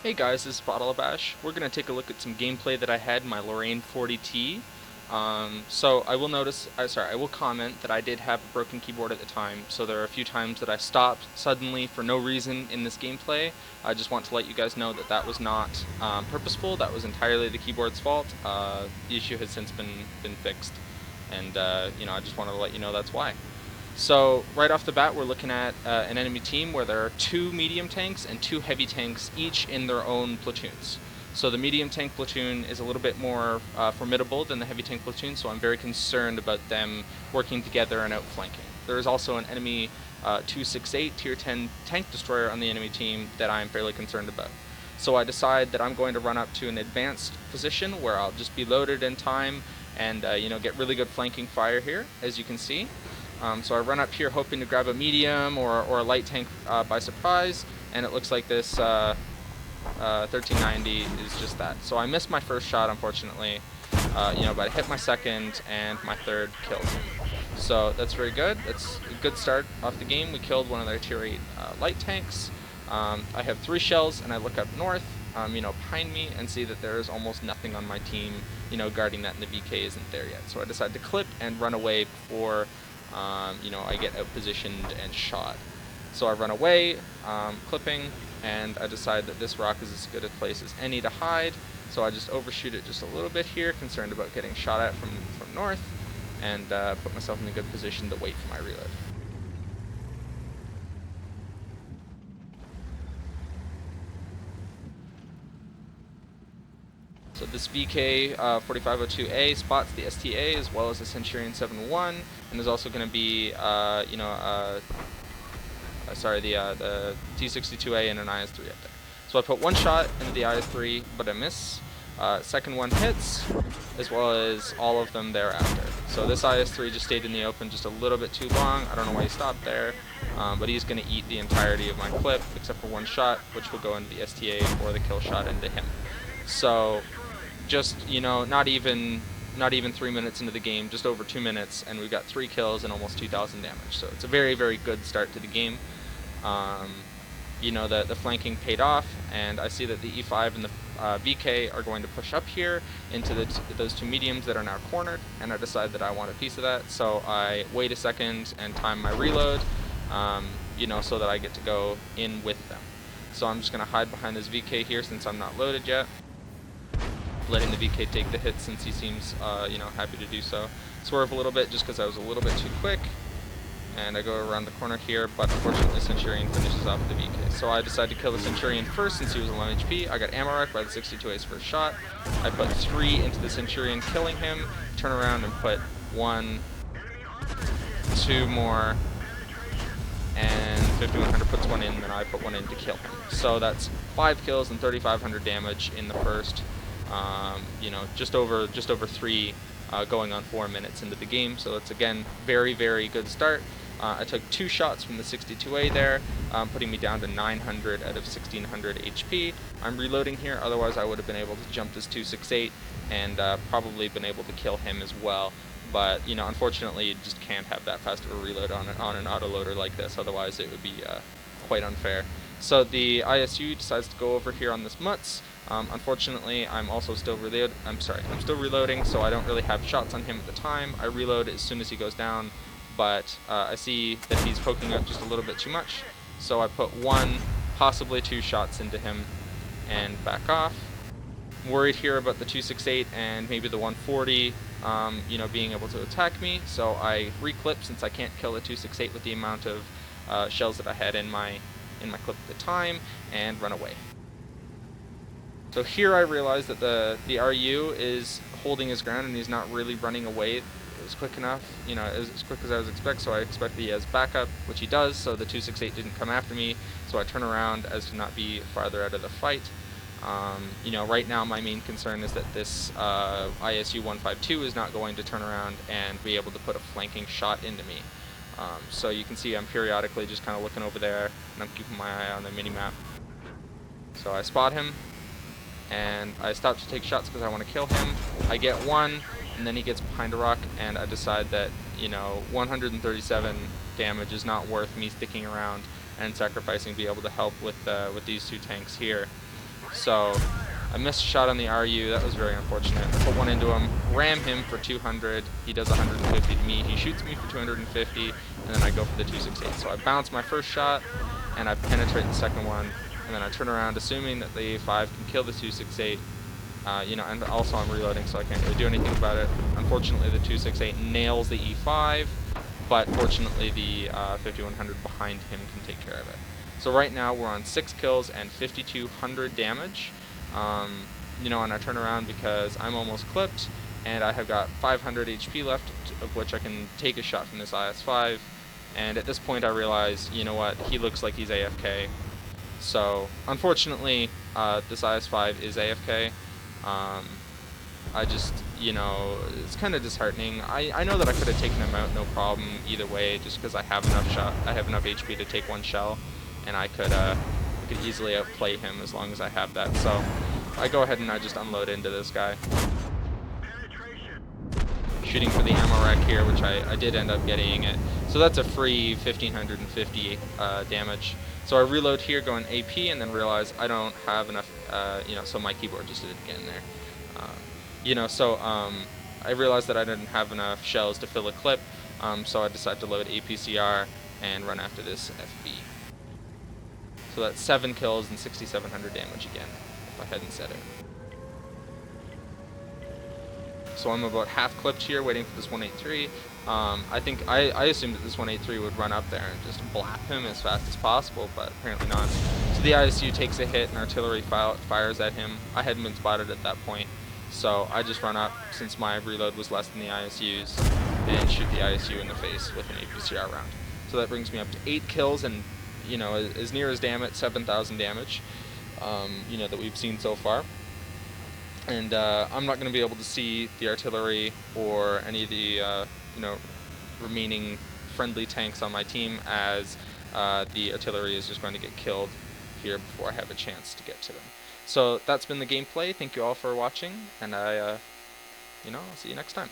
Hey guys, this is Bash. We're going to take a look at some gameplay that I had in my Lorr.40t. So I will I will comment that I did have a broken keyboard at the time, so there are a few times that I stopped suddenly for no reason in this gameplay. I just want to let you guys know that that was not purposeful, that was entirely the keyboard's fault. The issue has since been fixed, and I just wanted to let you know that's why. So right off the bat, we're looking at an enemy team where there are 2 medium tanks and 2 heavy tanks, each in their own platoons. So the medium tank platoon is a little bit more formidable than the heavy tank platoon, so I'm very concerned about them working together and outflanking. There is also an enemy 268 tier 10 tank destroyer on the enemy team that I'm fairly concerned about. So I decide that I'm going to run up to an advanced position where I'll just be loaded in time and get really good flanking fire here, as you can see. So I run up here hoping to grab a medium or a light tank by surprise, and it looks like this 1390 is just that. So I missed my first shot, unfortunately, but I hit my second, and my third killed him. So that's very good. That's a good start off the game. We killed one of their tier 8 light tanks. I have 3 shells, and I look up north, behind me, and see that there is almost nothing on my team, guarding that, and the VK isn't there yet. So I decide to clip and run away before I get outpositioned and shot. So I run away, clipping, and I decide that this rock is as good a place as any to hide. So I just overshoot it just a little bit here, concerned about getting shot at from north, and put myself in a good position to wait for my reload. So this VK 4502A spots the STA as well as the Centurion 7-1, and is also going to be, the T62A and an IS-3 up there. So I put 1 shot into the IS-3, but I miss. Second one hits, as well as all of them thereafter. So this IS-3 just stayed in the open just a little bit too long. I don't know why he stopped there, but he's going to eat the entirety of my clip, except for 1 shot, which will go into the STA or the kill shot into him. So just, not even 3 minutes into the game, just over 2 minutes, and we've got 3 kills and almost 2,000 damage. So it's a very, very good start to the game. The flanking paid off, and I see that the E5 and the VK are going to push up here into those 2 mediums that are now cornered, and I decide that I want a piece of that. So I wait a second and time my reload, so that I get to go in with them. So I'm just going to hide behind this VK here since I'm not loaded yet, letting the VK take the hit since he seems, happy to do so. Swerve a little bit just because I was a little bit too quick, and I go around the corner here, but unfortunately Centurion finishes off the VK. So I decide to kill the Centurion first since he was low HP. I got ammo wrecked by the 62A's first shot. I put 3 into the Centurion, killing him, turn around and put 1, 2 more, and 5100 puts 1 in, and then I put 1 in to kill him. So that's 5 kills and 3500 damage in the first, just over 3 going on 4 minutes into the game. So that's, again, very, very good start. I took 2 shots from the 62A there, putting me down to 900 out of 1600 HP. I'm reloading here, otherwise I would have been able to jump this 268 and probably been able to kill him as well. But, unfortunately, you just can't have that fast of a reload on an autoloader like this, otherwise it would be quite unfair. So the ISU decides to go over here on this Mutz. Unfortunately, I'm still reloading, so I don't really have shots on him at the time. I reload as soon as he goes down, but I see that he's poking up just a little bit too much, so I put 1, possibly 2 shots into him and back off. Worried here about the 268 and maybe the 140, being able to attack me, so I reclip since I can't kill the 268 with the amount of shells that I had in my clip at the time, and run away. So here I realize that the RU is holding his ground and he's not really running away as quick enough, as quick as I was expecting. So I expect that he has backup, which he does, so the 268 didn't come after me, so I turn around as to not be farther out of the fight. Right now my main concern is that this ISU 152 is not going to turn around and be able to put a flanking shot into me. So you can see I'm periodically just kind of looking over there, and I'm keeping my eye on the mini-map. So I spot him, and I stop to take shots because I want to kill him. I get 1, and then he gets behind a rock, and I decide that, 137 damage is not worth me sticking around and sacrificing to be able to help with these 2 tanks here. So I missed a shot on the RU. That was very unfortunate. I put one into him, ram him for 200. He does 150 to me. He shoots me for 250, and then I go for the 268. So I bounce my first shot, and I penetrate the second one, and then I turn around, assuming that the A5 can kill the 268. You know, and also I'm reloading, so I can't really do anything about it. Unfortunately, the 268 nails the E5, but fortunately the 5100 behind him can take care of it. So right now we're on 6 kills and 5200 damage. You know, and I turn around because I'm almost clipped, and I have got 500 HP left, of which I can take a shot from this IS-5. And at this point I realize, you know what, he looks like he's AFK. So unfortunately, this IS-5 is AFK. I just, you know, it's kind of disheartening. I know that I could have taken him out no problem either way, just because I have enough HP to take one shell, and I could easily outplay him as long as I have that. So I go ahead and I just unload into this guy, shooting for the ammo rack here, which I did end up getting it. So that's a free 1550 damage. So I reload here, going AP, and then realize I don't have enough, you know, so my keyboard just did it again there. You know, so I realized that I didn't have enough shells to fill a clip, so I decided to load APCR and run after this FB. So that's 7 kills and 6700 damage again, if I hadn't said it. So I'm about half clipped here, waiting for this 183. I think I assumed that this 183 would run up there and just blap him as fast as possible, but apparently not. So the ISU takes a hit and artillery fires at him. I hadn't been spotted at that point, so I just run up, since my reload was less than the ISU's, and shoot the ISU in the face with an APCR round. So that brings me up to 8 kills and, you know, as near as damn it, 7,000 damage, you know, that we've seen so far. And I'm not going to be able to see the artillery or any of the you know, remaining friendly tanks on my team, as the artillery is just going to get killed here before I have a chance to get to them. So that's been the gameplay. Thank you all for watching, and you know, I'll see you next time.